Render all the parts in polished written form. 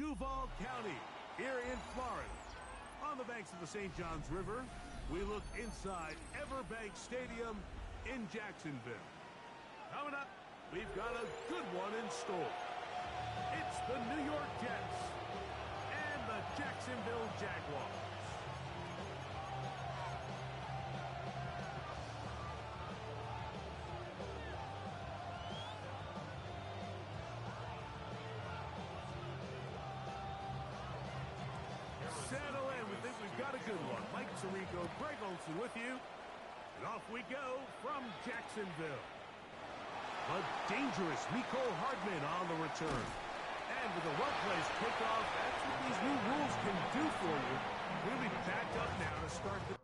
Duval County, here in Florida. On the banks of the St. Johns River, we look inside Everbank Stadium in Jacksonville. Coming up, we've got a good one in store. It's the New York Jets and the Jacksonville Jaguars. Settle in. We think we've got a good one. Mike Tirico, Greg Olson with you. And off we go from Jacksonville. A dangerous Miko Hardman on the return. And with a well-placed kickoff, that's what these new rules can do for you. We'll be backed up now to start the...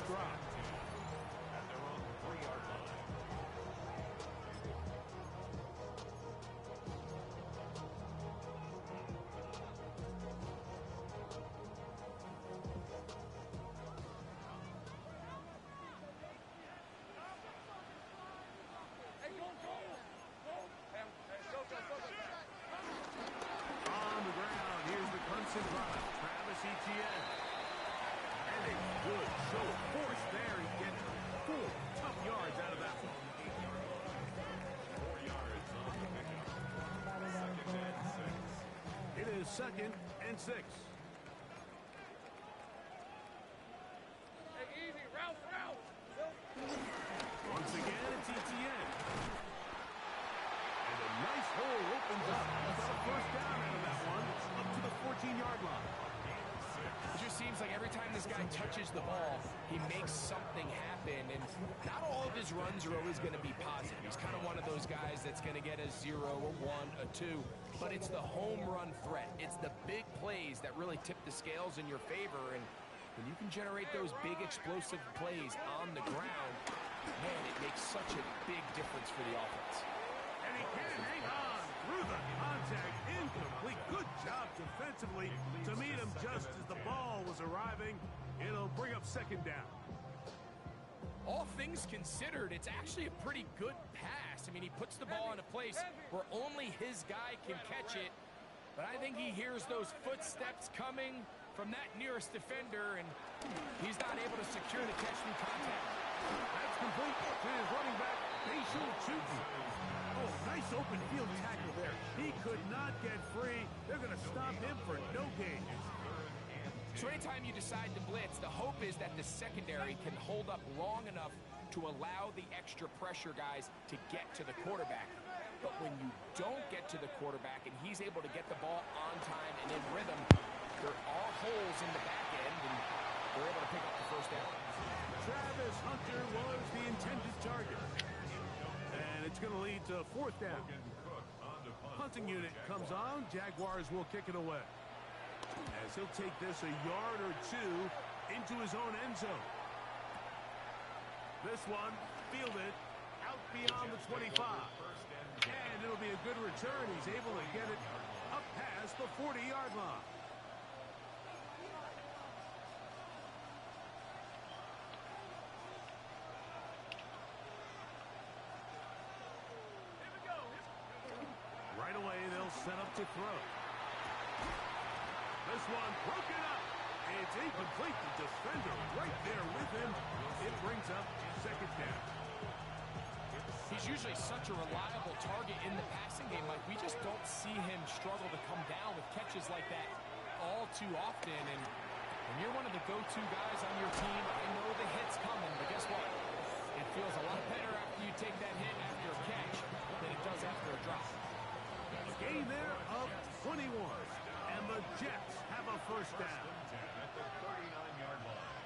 Drop. At their own 3-yard line. On the ground, here's the Clemson drive. Travis Etienne. And a good show of force there. He gets 4 tough yards out of that one. 4 yards on the pickup. It is 2nd and 6. Hey, easy, Ralph. Once again, it's Etienne. And a nice hole opens up. Got a first down out of that one. Up to the 14-yard line. It just seems like every time this guy touches the ball, he makes something happen. And not all of his runs are always going to be positive. He's kind of one of those guys that's going to get a 0, a 1, a 2. But it's the home run threat. It's the big plays that really tip the scales in your favor. And when you can generate those big explosive plays on the ground, man, it makes such a big difference for the offense. And he can hang on through the contact. Incomplete. Good job defensively to meet him just as the ball was arriving. It'll bring up 2nd down. All things considered, it's actually a pretty good pass. I mean, he puts the ball in a place where only his guy can catch it. But I think he hears those footsteps coming from that nearest defender, and he's not able to secure the catch through contact. That's complete to his running back, Bashan Chutin. Oh, nice open field tackle there. He could not get free. They're going to stop him for no gain. So anytime you decide to blitz, the hope is that the secondary can hold up long enough to allow the extra pressure guys to get to the quarterback. But when you don't get to the quarterback and he's able to get the ball on time and in rhythm, there are holes in the back end, and they're able to pick up the first down. Travis Hunter was the intended target. And it's going to lead to 4th down. Punting unit comes on. Jaguars will kick it away. As he'll take this a yard or 2 into his own end zone. This one fielded out beyond the 25. And it'll be a good return. He's able to get it up past the 40-yard line. Right away, they'll set up to throw. This one broken up. It's incomplete. The defender right there with him. It brings up 2nd down. He's usually such a reliable target in the passing game. Like, we just don't see him struggle to come down with catches like that all too often. And when you're one of the go-to guys on your team, I know the hit's coming, but guess what? It feels a lot better after you take that hit after a catch than it does after a drop. Gain there of 21. And the Jets have a first down. At the 39-yard line.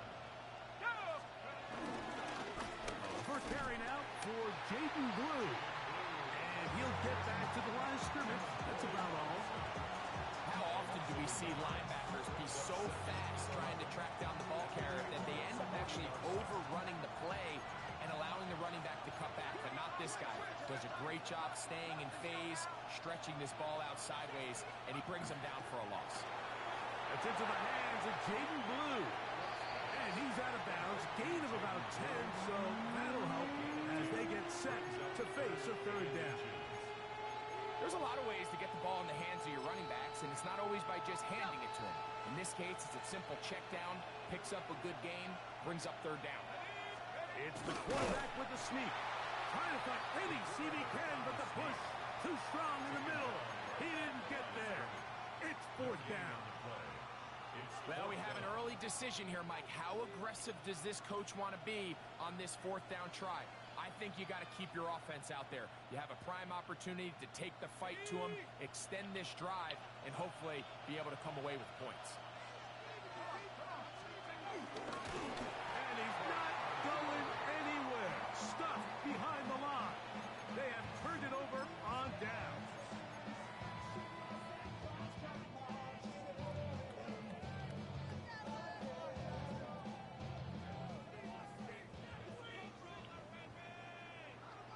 First carry now for Jaden Blue. And he'll get back to the line of scrimmage. That's about all. How often do we see linebackers be so fast trying to track down the ball carrier that they end up actually overrunning the play and allowing the running back to cut back? But not this guy. Does a great job staying in phase, stretching this ball out sideways, and he brings him down for a loss. That's into the hands of Jaden Blue. And he's out of bounds. Gain of about 10, so that'll help as they get set to face a third down. There's a lot of ways to get the ball in the hands of your running backs, and it's not always by just handing it to them. In this case, it's a simple check down, picks up a good gain, brings up third down. It's the quarterback with the sneak. Trying to find any seam he can, but the push too strong in the middle. He didn't get there. It's fourth down. Well, we have an early decision here, Mike. How aggressive does this coach want to be on this fourth down try? I think you got to keep your offense out there. You have a prime opportunity to take the fight to them, extend this drive, and hopefully be able to come away with points. And he's not going anywhere. Stuffed behind the line. They have turned it over on down.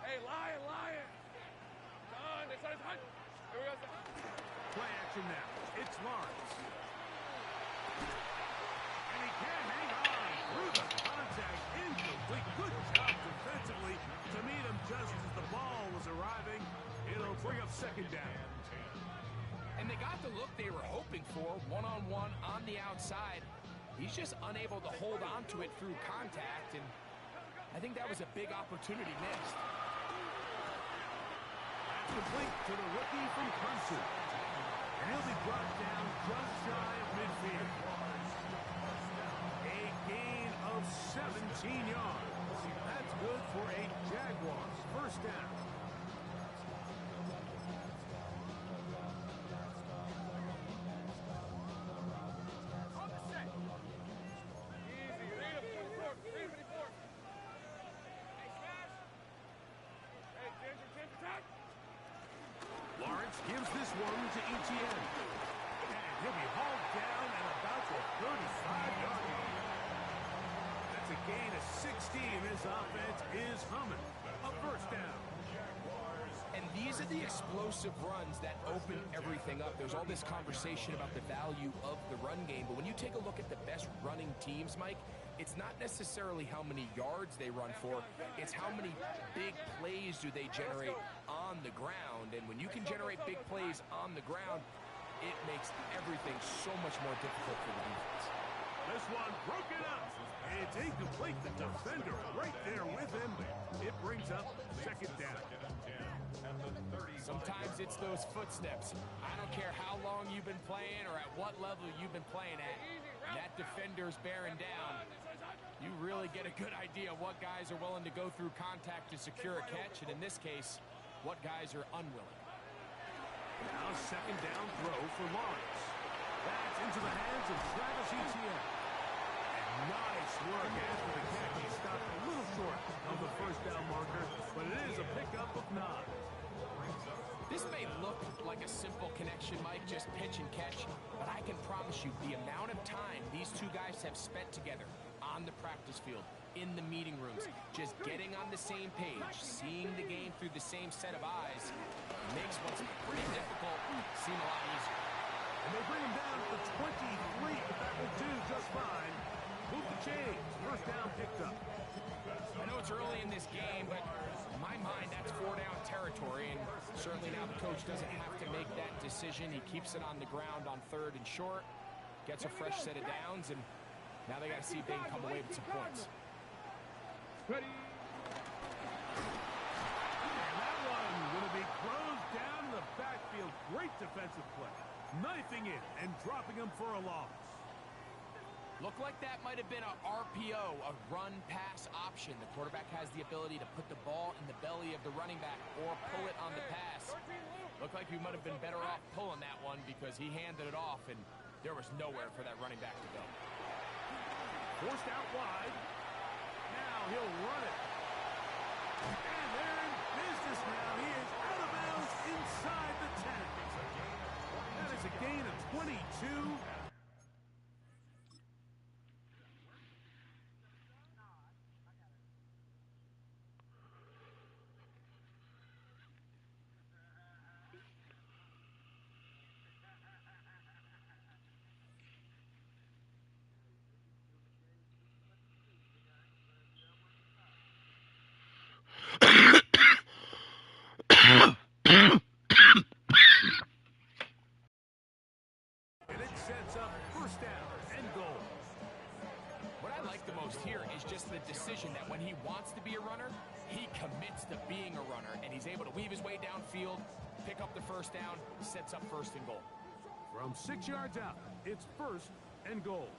Hey, Lion! Done. It's on. Here we go. Play action now. It's Lawrence. And he can hang on through the contact. Incomplete. Good job defensively to meet him just as the ball was arriving. It'll bring up second down. And they got the look they were hoping for, one-on-one on the outside. He's just unable to hold on to it through contact, and I think that was a big opportunity missed. Complete to the rookie from Clemson. And he'll be brought down just shy of midfield. A gain of 17 yards. That's good for a Jaguars first down. Lawrence gives this one to Etienne. And he'll be hauled down at about the 35-yard line. That's a gain of 16. This offense is humming. A first down. And these are the explosive runs that open everything up. There's all this conversation about the value of the run game, but when you take a look at the best running teams, Mike, it's not necessarily how many yards they run for, it's how many big plays do they generate on the ground. And when you can generate big plays on the ground, it makes everything so much more difficult for the defense. This one broken up. It's incomplete. The defender right there with him. It brings up second down. Sometimes it's those footsteps. I don't care how long you've been playing or at what level you've been playing at. That defender's bearing down. You really get a good idea of what guys are willing to go through contact to secure a catch, and in this case, what guys are unwilling. Now second down throw for Lawrence. That's into the hands of Travis Etienne. And nice work after the catch. He stopped a little short of the first down marker, but it is a pickup of 9. This may look like a simple connection, Mike, just pitch and catch, but I can promise you the amount of time these two guys have spent together on the practice field, in the meeting rooms, just getting on the same page, seeing the game through the same set of eyes, makes what's pretty difficult seem a lot easier. And they bring him down to the 23, but that will do just fine. Move the chains. First down picked up. I know it's early in this game, but in my mind, that's 4-down territory, and certainly now the coach doesn't have to make that decision. He keeps it on the ground on 3rd and short, gets a fresh set of downs, and now they got to see if they can come away with some points. Ready. And that one going to be closed down in the backfield. Great defensive play. Knifing it and dropping him for a loss. Looked like that might have been a RPO, a run-pass option. The quarterback has the ability to put the ball in the belly of the running back or pull it on the pass. Looked like he might have been better off pulling that one because he handed it off, and there was nowhere for that running back to go. Forced out wide. Now he'll run it. And they're in business now. He is out of bounds inside the 10. That is a gain of 22. And it sets up first down and goal. What I like the most here is just the decision that when he wants to be a runner, he commits to being a runner, and he's able to weave his way downfield, pick up the first down, sets up first and goal. From 6 yards out, it's first and goal.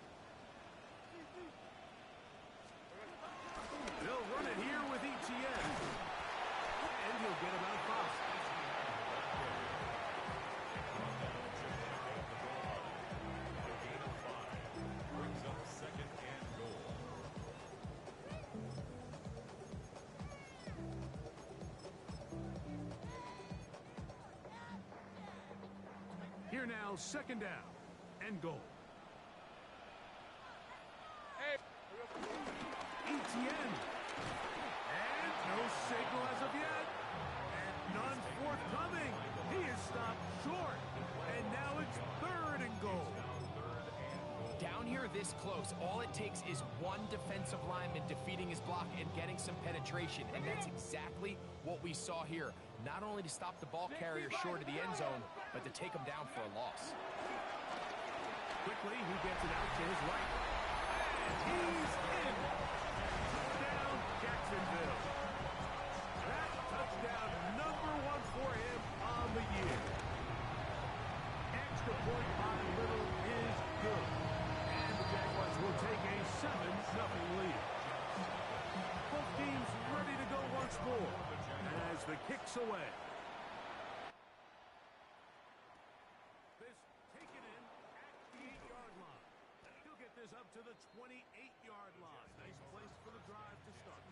They'll run it here with ETN. And he'll get him out fast. Brings up second and goal. Here now, second down and goal. ETN. And no signal as of yet. And none forthcoming. He is stopped short. And now it's third and goal. Down here this close, all it takes is one defensive lineman defeating his block and getting some penetration, and that's exactly what we saw here. Not only to stop the ball carrier short of the end zone, but to take him down for a loss. Quickly, he gets it out to his right. And he's in. Touchdown, Jacksonville. That touchdown number 1 for him on the year. Extra point by Little is good. And the Jaguars will take a 7-0 lead. Both teams ready to go once more as the kick's away. This taken in at the 8-yard line. He'll get this up to the 28-yard line. Nice place for the drive to start.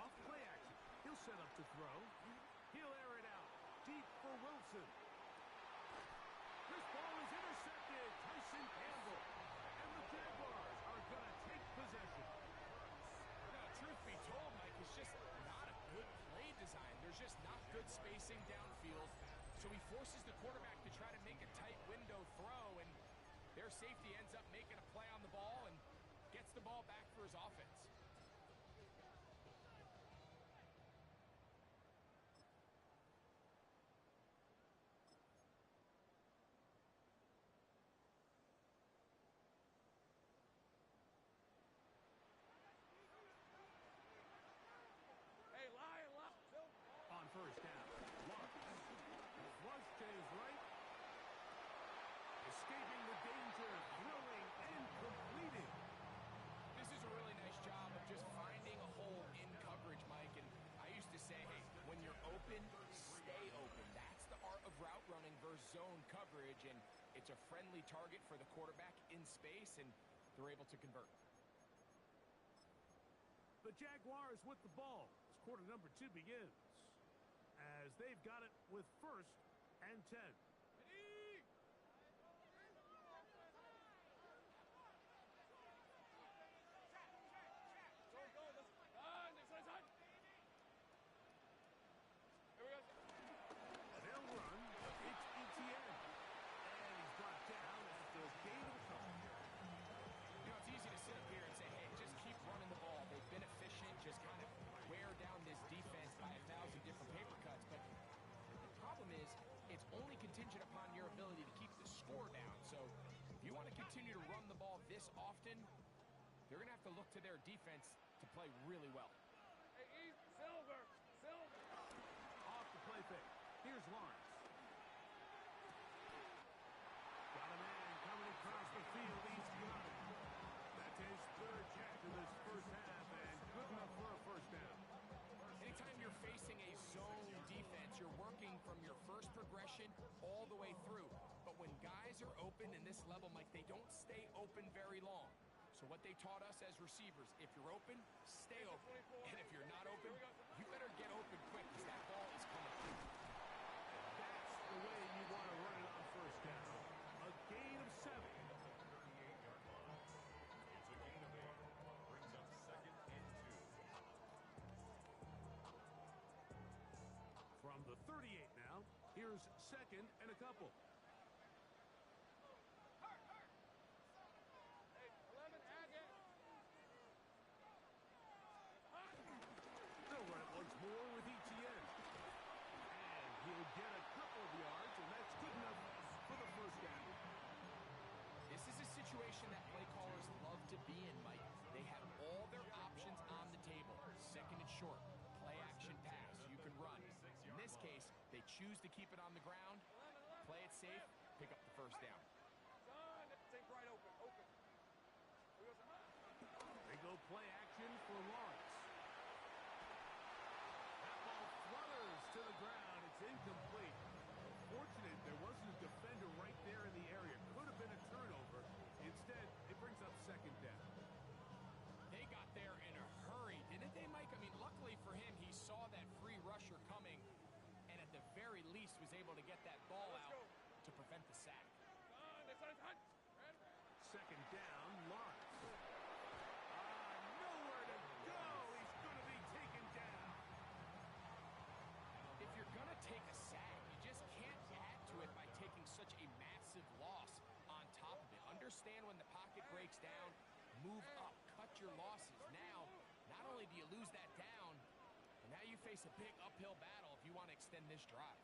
Off play action. He'll set up to throw. He'll air it out. Deep for Wilson. This ball is intercepted. Tyson Campbell. And the Jaguars are going to take possession. Now, truth be told, Mike, it's just not a good play design. There's just not good spacing downfield. So he forces the quarterback to try to make a tight window throw, and their safety ends up making a play on the ball and gets the ball back for his offense. Hey, Lion, left. On first down. Love. Flush to his right. Escaping the danger. Throwing and completing. This is a really nice job of just finding a hole in coverage, Mike. And I used to say, hey, when you're open, stay open. That's the art of route running versus zone coverage. And it's a friendly target for the quarterback in space, and they're able to convert. The Jaguars with the ball as quarter number 2 begins. As they've got it with first and 10. They'll run. It's ETN. And he's brought down after a gain of a couple. You know, it's easy to sit up here and say, hey, just keep running the ball. They've been efficient, just kind of wear down this defense by 1,000 different paper cuts. But the problem is, it's only continued this often, they're going to have to look to their defense to play really well. Hey, East, Silver. Off the play fake. Here's Lawrence. Got a man coming across the field. He's got it. That's his third catch of this first half, and good enough for a first down. Anytime you're facing a zone defense, you're working from your first progression all the way through. But when guys are open in this level, Mike, they don't stay open very long. So what they taught us as receivers, if you're open, stay open. And if you're not open, you better get open quick because that ball is coming through. That's the way you want to run it on first down. A gain of 7. 38-yard line. It's a gain of 8. Brings up second and 2. From the 38 now, here's second and a couple. Hey, 11, Agate. They'll run it once more with ETN. And he'll get a couple of yards, and that's good enough for the first down. This is a situation that play callers love to be in, Mike. They have all their options on the table. Second and short, play action pass, you can run. In this case, they choose to keep it on the ground, play it safe, pick up the first down. Son, take right open. They go play action for Lawrence. That ball flutters to the ground. It's incomplete. Fortunate there wasn't a defender right there in the area. Could have been a turnover. Instead, it brings up second down. They got there in a hurry, didn't they, Mike? I mean, luckily for him, he saw that free rusher coming and at the very least was able to get that ball out to prevent the sack. Second down, Lawrence. Nowhere to go. He's going to be taken down. If you're going to take a sack, you just can't add to it by taking such a massive loss on top of it. Understand when the pocket breaks down, move up, cut your losses. Now, not only do you lose that down, but now you face a big uphill battle if you want to extend this drive.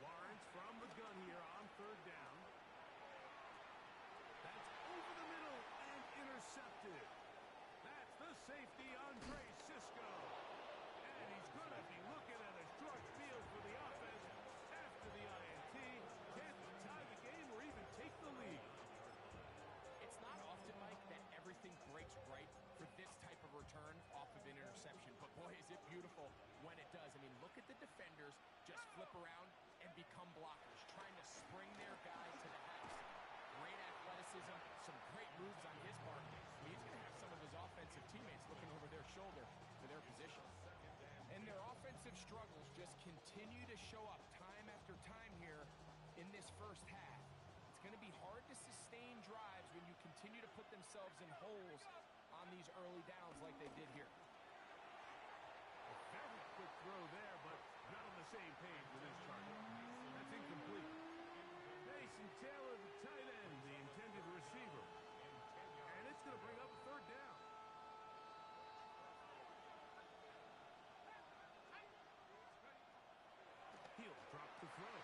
Lawrence from the gun here on third down. That's over the middle and intercepted. That's the safety, Andre Cisco. And he's going to be looking at a short field for the offense after the INT. Chance to tie the game or even take the lead. It's not often, Mike, that everything breaks right for this type of return off of an interception. But boy, is it beautiful when it does. I mean, look at the defenders just flip around and become blockers, trying to spring their guy to the house. Great athleticism, some great moves on his part. He's going to have some of his offensive teammates looking over their shoulder for their position. And their offensive struggles just continue to show up time after time here in this first half. It's going to be hard to sustain drives when you continue to put themselves in holes on these early downs like they did here. A very quick throw there, but not on the same page with his target. That's incomplete. Mason Taylor, the tight end, the intended receiver. And it's going to bring up a third down. He'll drop the throw.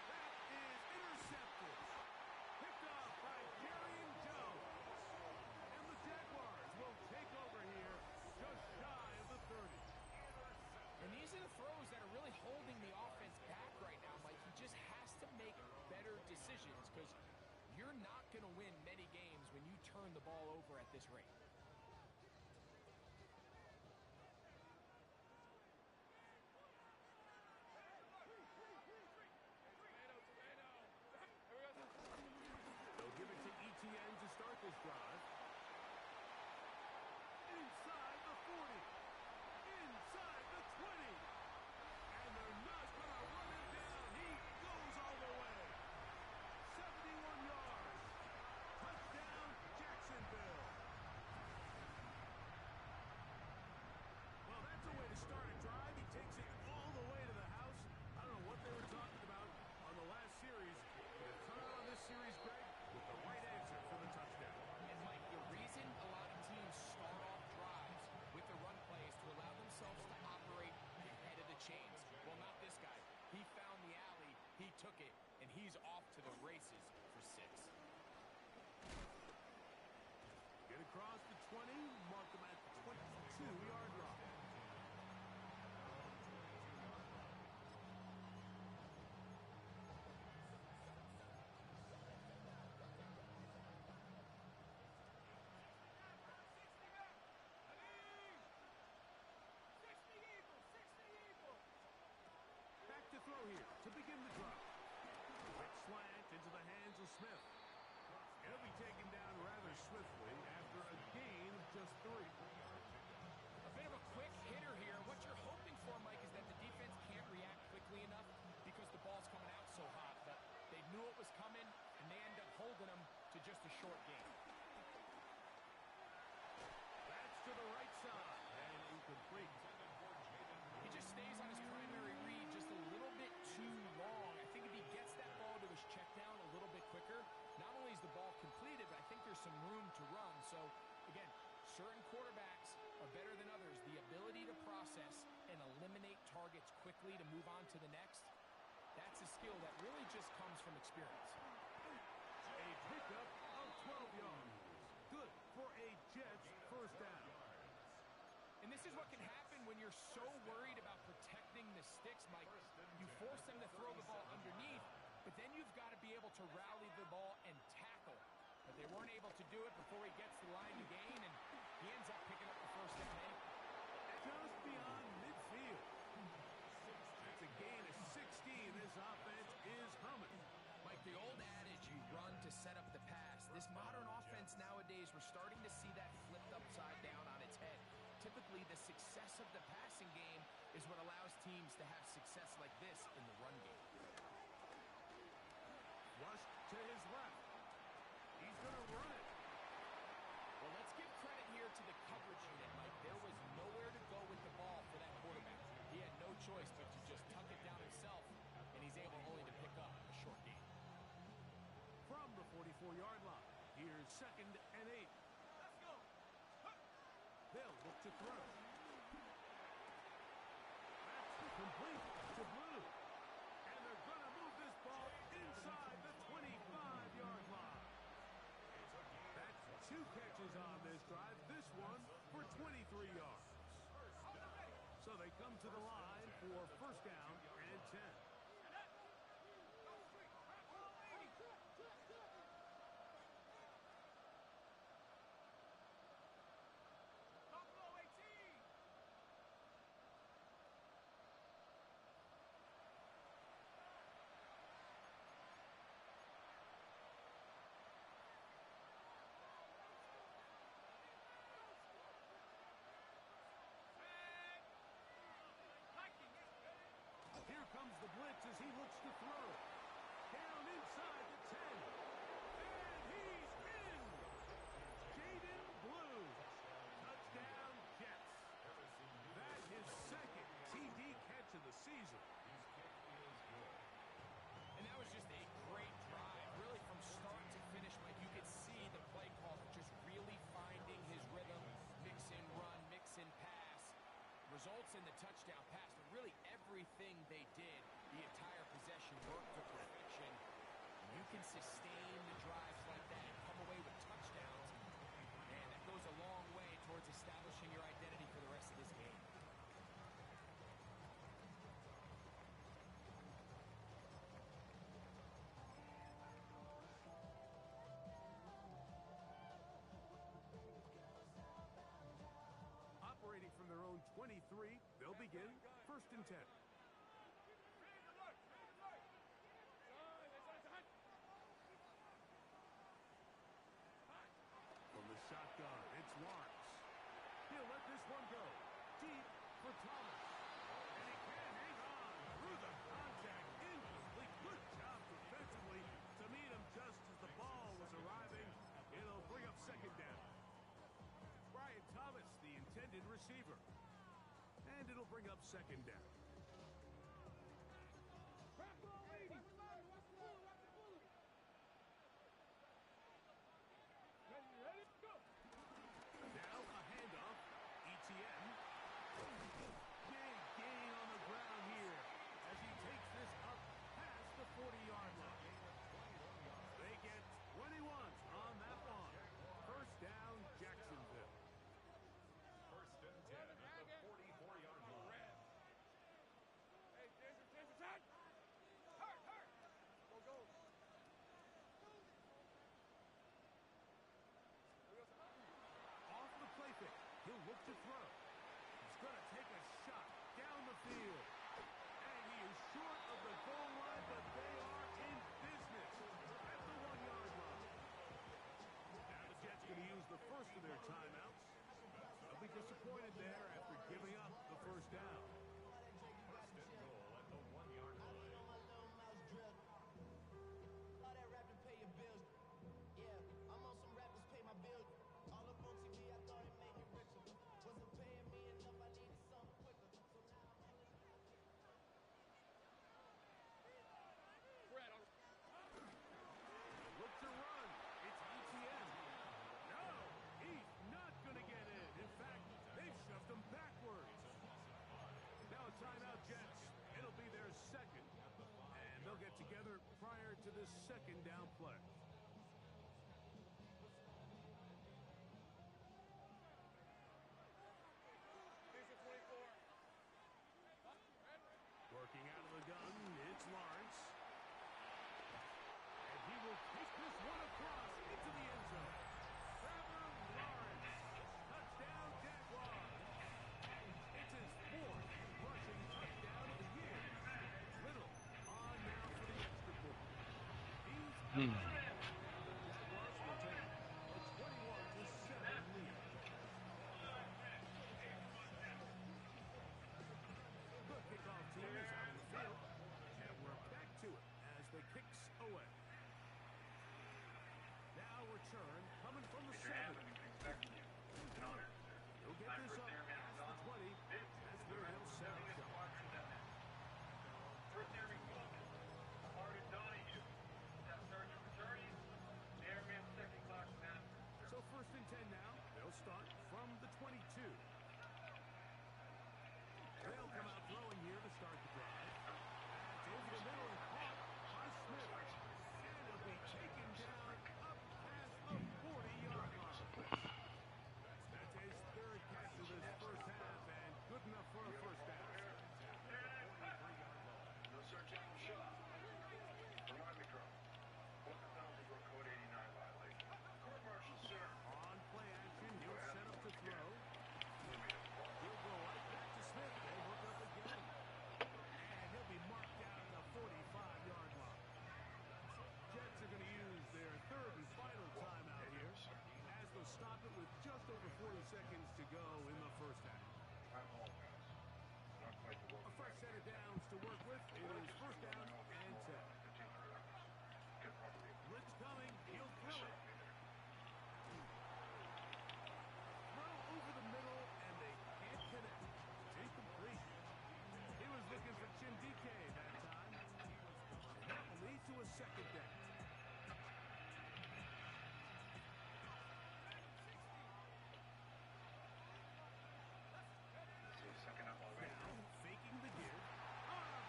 That is intercepted. Picked off by Jerry Jones. And the Jaguars will take over here just shy of the 30. And these are the throws that are really holding the offense back right now, Mike. He just has to make better decisions because you're not going to win many games when you turn the ball over at this rate. They'll give it to ETN to start this drive. Inside the 40. Inside the 20. And they're not going to run him down. He goes all the way. 71 yards. Touchdown, Jacksonville. Well, that's a way to start a drive. He takes it all the way to the house. I don't know what they were talking about on the last series. But come out on this series, Greg, with the right answer for the touchdown. And, Mike, the reason a lot of teams start off drives with the run play is to allow themselves to operate ahead of the chains. Well, not this guy. He found the alley, he took it, and he's off to the races for for 6. Get across the 20, mark them at the 22-yard line. Back to throw here to begin the drive. Quick slant into the hands of Smith. He'll be taken down rather swiftly after a gain of just 3. A bit of a quick hitter here. What you're hoping for, Mike, is that the defense can't react quickly enough because the ball's coming out so hot. But they knew it was coming, and they end up holding them to just a short gain. That's to the right side and incomplete. He just stays on his primary read just a little bit too long. I think if he gets that ball to his check down a little bit quicker, not only is the ball completed, but I think there's some room to run. So, again, certain quarterbacks are better than others. The ability to process and eliminate targets quickly to move on to the next, that's a skill that really just comes from experience. A pickup of 12 yards. Good for a Jets first down. And this is what can happen when you're so worried about protecting the sticks, Mike. You force them to throw the ball underneath, but then you've got to be able to rally the ball and tackle. But they weren't able to do it before he gets the line to gain, and he ends up picking up the first down anyway. Just beyond midfield. That's a gain of 16. This offense is humming. Mike, the old adage, you run to set up the pass. This modern offense nowadays, we're starting to see that flipped upside down on its head. Typically, the success of the passing game is what allows teams to have success like this in the run game. Rush to his left. He's going to run it. Well, let's give credit here to the coverage unit, Mike. There was nowhere to go with the ball for that quarterback. He had no choice but to just tuck it down himself, and he's able only to pick up a short gain. From the 44-yard line, here's 2nd and 8. They'll look to throw. That's complete to Blue. And they're going to move this ball inside the 25-yard line. That's 2 catches on this drive. This one for 23 yards. So they come to the line for first down and 10. Here comes the blitz as he looks to throw. Down inside the 10. And he's in! Jaden Blue. Touchdown, Jets. That's his 2nd TD catch of the season. And that was just a great drive. Really, from start to finish, Mike, you could see the play caller just really finding his rhythm. Mix in run, mix in pass. Results in the touchdown pass, but really everything they did, the entire possession worked to perfection. You can sustain the drives like that and come away with touchdowns, and that goes a long way towards establishing your identity for the rest of this game. Operating from their own 23, they'll begin 1st and 10. From the shotgun, it's Lawrence. He'll let this one go. Deep for Thomas. And he can't hang on through the contact. Incomplete. Good job defensively to meet him just as the ball was arriving. It'll bring up 2nd down. Brian Thomas, the intended receiver. And it'll bring up 2nd down. Now a handoff. ETN. Big gain on the ground here as he takes this up past the 40-yard line. They get to throw. He's going to take a shot down the field. And he is short of the goal line, but they are in business at the 1-yard line. Now the Jets going to use the first of their timeouts. They'll be disappointed there after giving up the first down. First and goal at the 1-yard line. Brad, Look to run. It's ETN. No, he's not going to get in. In fact, they've shoved him backwards. Now a timeout, Jets. It'll be their second. And they'll get together prior to this second down play. here's the 24. Working out of the gun, it's Lawrence. And he will take this one across into the end zone. Trevor Lawrence. Touchdown, Jaguars. It's his fourth rushing touchdown of the year. Little on now for the extra point. He's the Jaguars will take a 21-7 lead. The kickoff team is out on the field, and we're back to it as the kicks away. Now return coming from the 7. He'll get this up past the 20. That's where he'll set up shop. So first and 10 now. They'll start from the 22. They'll come out throwing here to start the drive. It's over the middle and caught by Smith. And he'll be taken down up past the 40-yard line. That's his third catch of this first half and good enough for a first down. On play action, he'll set up to throw. He'll go right back to Smith. They'll hook up again. And he'll be marked down at the 45-yard line. Jets are going to use their third and final timeout here as they'll stop it with just over 40 seconds to go in the first half. A fresh set of downs to work with. It is first down and 10. Blitz coming. He'll throw it. Throw over the middle, and they can't connect. Incomplete. He was looking for Chindike that time. That will lead to a second down. Now, faking the give.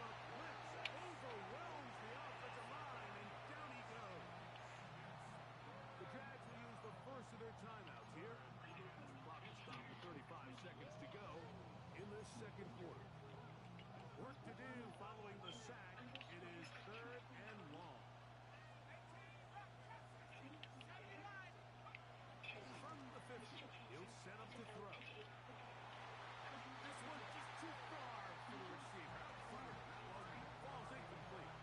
The blitz overwhelms the offensive line, and down he goes. The Jags will use the first of their timeouts here. The clock will stop with 35 seconds to go in this second quarter. Work to do following the sack. It is third and long. From the 50, he'll set up to throw. This one's just too far for the receiver. Out front of him. That one falls incomplete.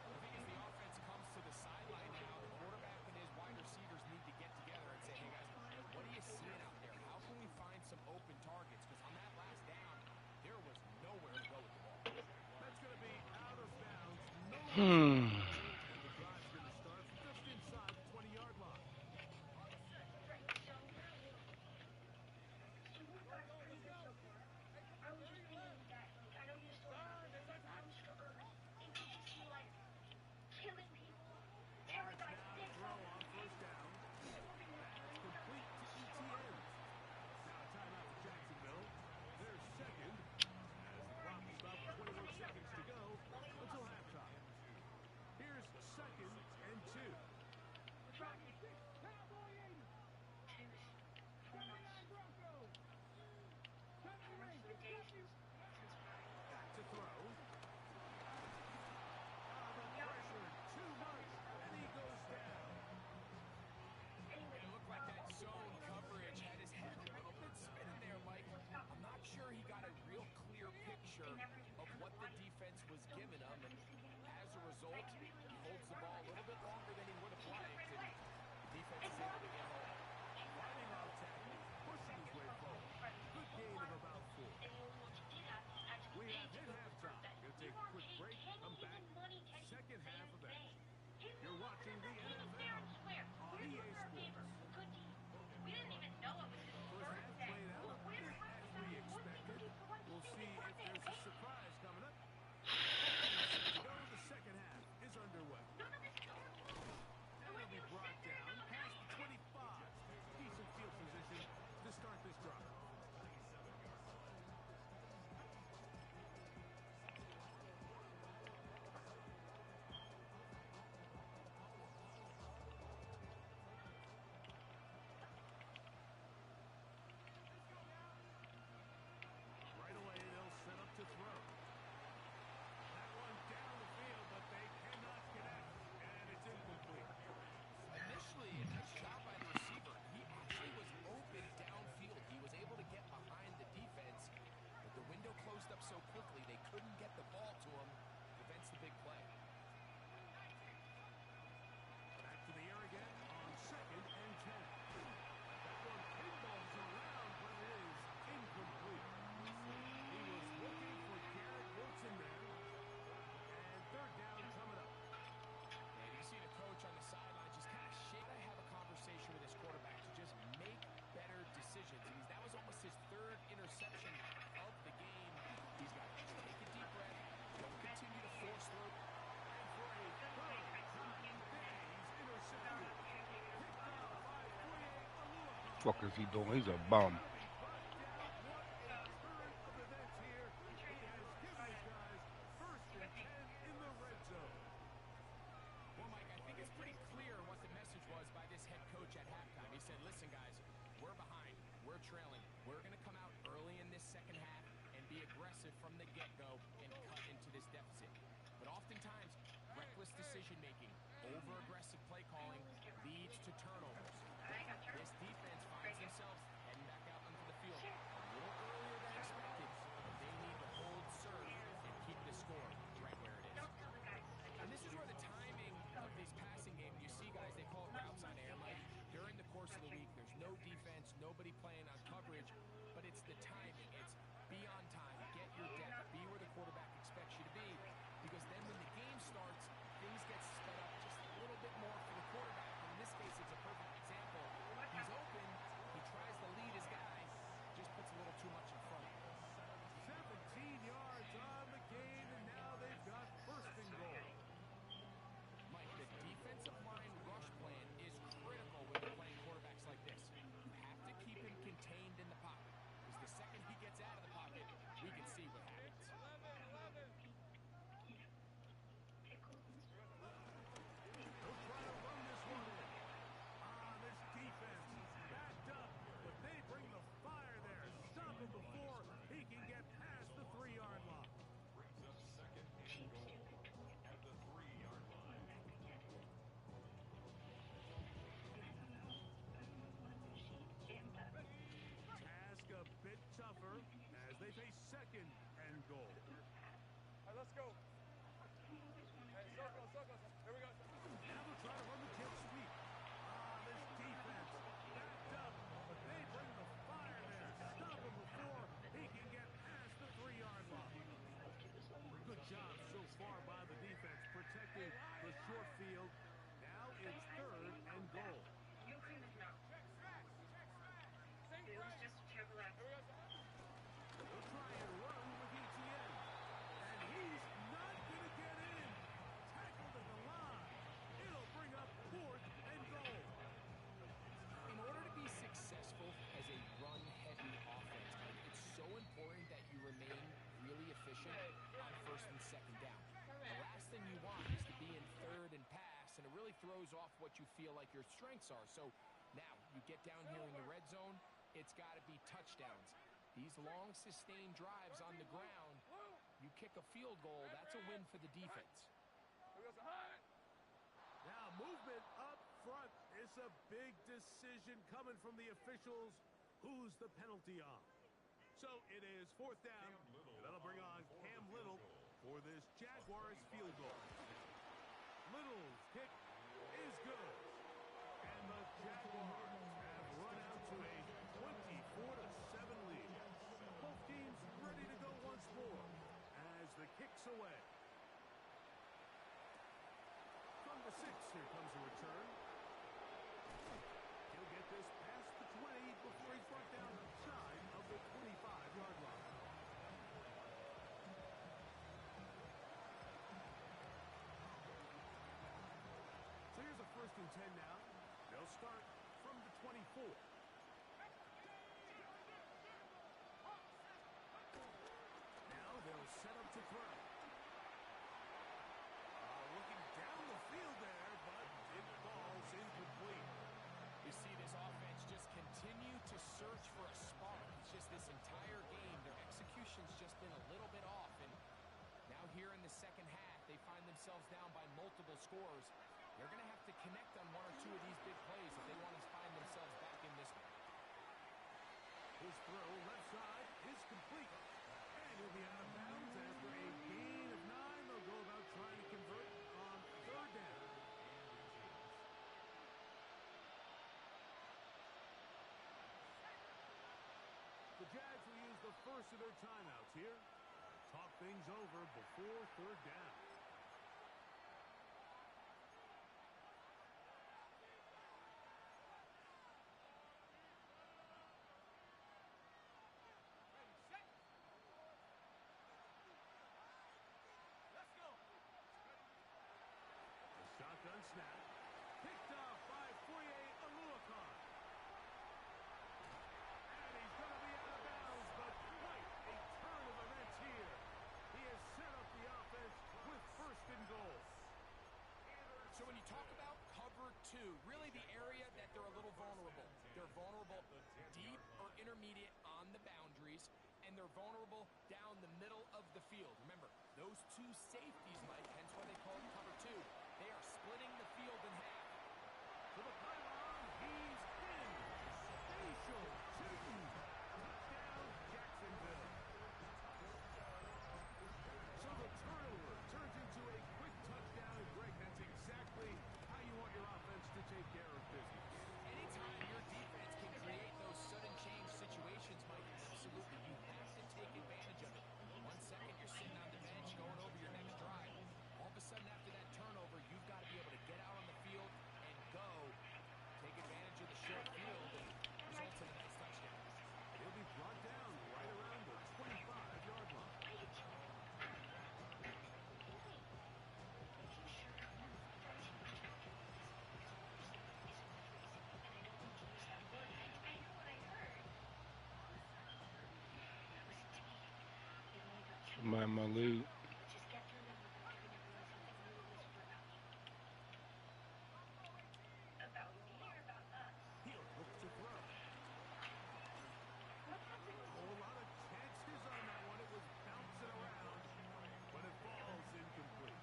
The thing is, the offense comes to the sideline now. The quarterback and his wide receivers need to get together and say, hey, guys, what are you seeing out there? How can we find some open targets? Because on that last down, there was nowhere to go with the ball. That's going to be out of bounds. No. And the drive's going to start just inside the 20-yard line. Lawrence now to throw on first down. That's complete to ETN. Now a timeout for Jacksonville. Their second as the clock is about 21 seconds to go until halftime. fuck is he doing? He's a bum. Well, Mike, I think it's pretty clear what the message was by this head coach at halftime. He said, listen, guys, we're behind. We're trailing. We're going to come out early in this second half and be aggressive from the get-go and cut into this deficit. But oftentimes, reckless decision-making, over-aggressive play calling leads to turnovers. This defense finds themselves heading back out onto the field a little earlier than expected. They need to hold serve and keep the score right where it is. And this is where the timing of this passing game, you see guys, they call it routes on air, Mike. During the course of the week, there's no defense, nobody playing on coverage, but it's the timing. It's be on time, get your depth, be where the quarterback expects you to be, because then when the game starts, things get sped up just a little bit more for the quarterback. And in this case, it's a perfect example. He's open, he tries to lead his guy, just puts a little too much in front of him. 17 yards on the gain, and now they've got first and goal. Mike, the defensive line rush plan is critical when you're playing quarterbacks like this. You have to keep him contained in the pocket, because the second he gets out of the pocket, we can see what happens. They'll try to run this one in. This defense backed up, but they bring the fire there. Stop him before he can get past the 3-yard line. Brings up second and goal at the 3-yard line. Task a bit tougher as they face second and goal. All right, let's go. Hey, circle. Here we go. Now they'll try to run the jet sweep. This defense backed up, but they bring the fire there. Stop him before he can get past the 3-yard line. Good job so far by the defense protecting the short field. Now it's third and goal. Same play. Here we go. They'll try and run with ETN. And he's not going to get in. Tackled at the line. It'll bring up fourth and goal. In order to be successful as a run-heavy offense, Mike, it's so important that you remain really efficient on first and second down. The last thing you want is to be in third and pass, and it really throws off what you feel like your strengths are. So now you get down here in the red zone, it's got to be touchdowns. These long, sustained drives on the ground, you kick a field goal, that's a win for the defense. Here we go. High. Now movement up front. It's a big decision coming from the officials. Who's the penalty on? So it is fourth down. And that'll bring on Cam Little for this Jaguars field goal. Little's kick is good. And the Jaguars have run out to a 24-7 lead. Both teams ready to go once more as the kick's away. From the 6, here comes a return. He'll get this past the 20 before he's brought down side of the 25-yard line. So here's a first and 10 now. They'll start from the 24. Now they'll set up to throw. Looking down the field there, but it falls incomplete. You see this offense just continue to search for a spark. It's just this entire game, their execution's just been a little bit off. And now here in the second half, they find themselves down by multiple scores. They're going to have to connect on one or two of these big plays if they want to find themselves back in this one. His throw left side is complete. And he'll be out of bounds after a gain of 9. They'll go about trying to convert on third down. The Jags will use the first of their timeouts here. Talk things over before third down. Shotgun snap. Picked off by Foye Aluakar. two, really the area that they're a little vulnerable. They're vulnerable deep or intermediate on the boundaries, and they're vulnerable down the middle of the field. Remember, those two safeties, Mike, hence why they call it cover two, they are splitting the field in half. To the pylon, he's in. Facial shooting. Touchdown, Jacksonville. So the turnover turns into a quick touchdown, and Greg, that's exactly how you want your offense to take care of business. Anytime your defense can create those sudden change situations, Mike, absolutely, you have to take advantage of it. 1 second, you're sitting on the bench going over your next drive. All of a sudden, after that turnover, you've got to be able to get out on the field and go. Take advantage of the short field and results in a nice touchdown. He'll be brought down right around the 25-yard line. My lead. He'll look to throw. A lot of chances on that one. It was bouncing around, but it falls incomplete.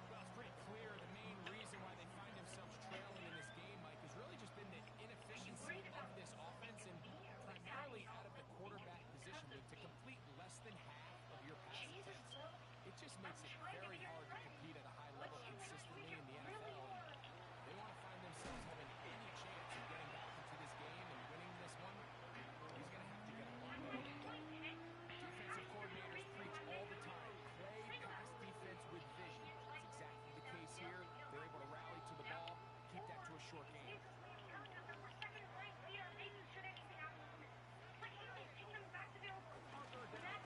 Well, it's pretty clear the main reason why they find themselves trailing in this game, Mike, has really just been the inefficiency of this offense and primarily out of the quarterback position. To complete less than half of your pass attempts, it just makes it very hard to compete at a high level consistently in the NFL. And they want to find themselves having any chance of getting back into this game and winning this one. He's going to have to get a lot better than that. Defensive coordinators preach all the time, play pass defense with vision. That's exactly the case here. They're able to rally to the ball, keep that to a short game.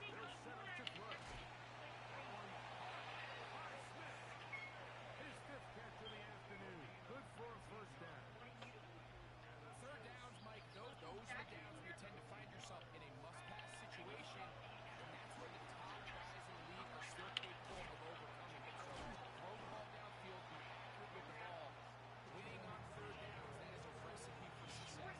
They'll set up to throw. By Smith. His fifth catch of the afternoon. Good for a first down. Third downs, Mike, those are the downs where you tend to find yourself in a must-pass situation, and that's where the top guys in the league are still capable of overcoming it. So throw the ball downfield, be accurate with the ball. Winning on third downs, that is a recipe for success.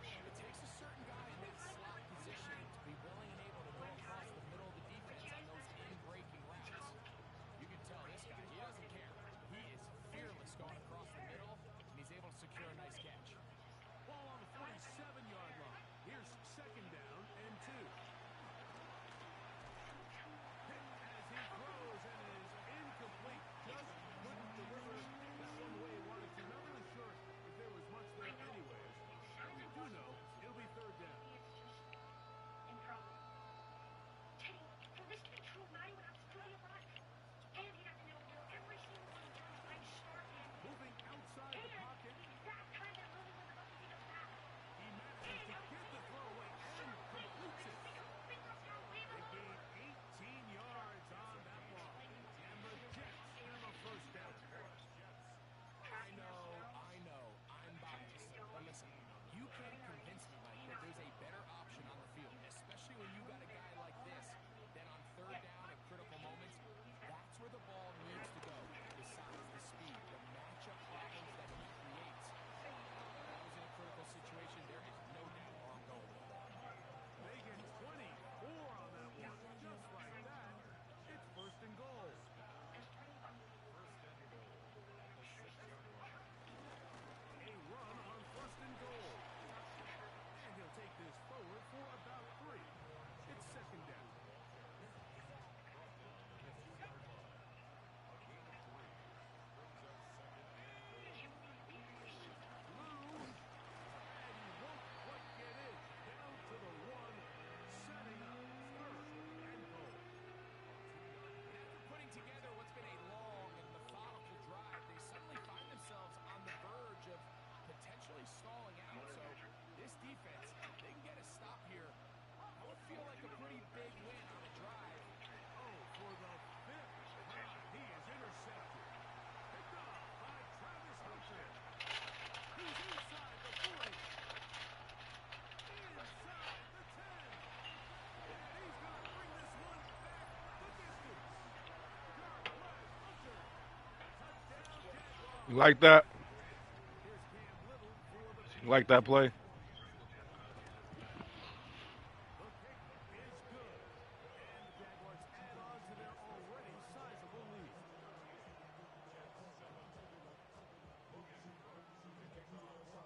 It takes a certain guy in that slot position to be willing and able to go across the middle of the defense on those in-breaking routes. You can tell this guy, he doesn't care. He is fearless going across the middle, and he's able to secure a nice catch. Ball on the 47-yard line. Here's second down and 2. Hit as he throws, and it is incomplete. Just couldn't deliver that one the way he wanted to. Not really sure if there was much there anyways. We do know it'll be third down. Moving outside the pocket. He manages to get the throw away and completes it. They gain 18 yards on that ball. And the Jets have a first down. I know, I'm biased. But listen, you can't convince me, Mike, that there's a better option on the field, especially when you got a guy like this, that on third down at critical moments, that's where the ball needs to go. The size, the speed, the matchup problems that he creates. If I was in a critical situation, there is no doubt where I'm going with the ball. They get 24 on that one. Just like that, it's first and goal. A run on first and goal. And he'll take this forward for about 3. It's second down. Lou, and he won't quite get in. Down to the 1, setting up third and goal. After putting together what's been a long and methodical drive, they suddenly find themselves on the verge of potentially stalling out. So this defense, they can get a stop here. That would feel like a pretty big win on a drive. Oh, for the 5th time, he is intercepted. Picked off by Travis Hunter. He's inside the 40. Inside the 10. And he's going to bring this one back the distance. Dark West Hunter. Touchdown, Jaguars. You like that? Like that play? The kick is good. And the Jaguars add on to their already sizable lead.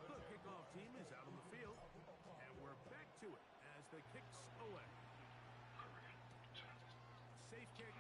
The kickoff team is out on the field. And we're back to it as the kick's away. Safe kick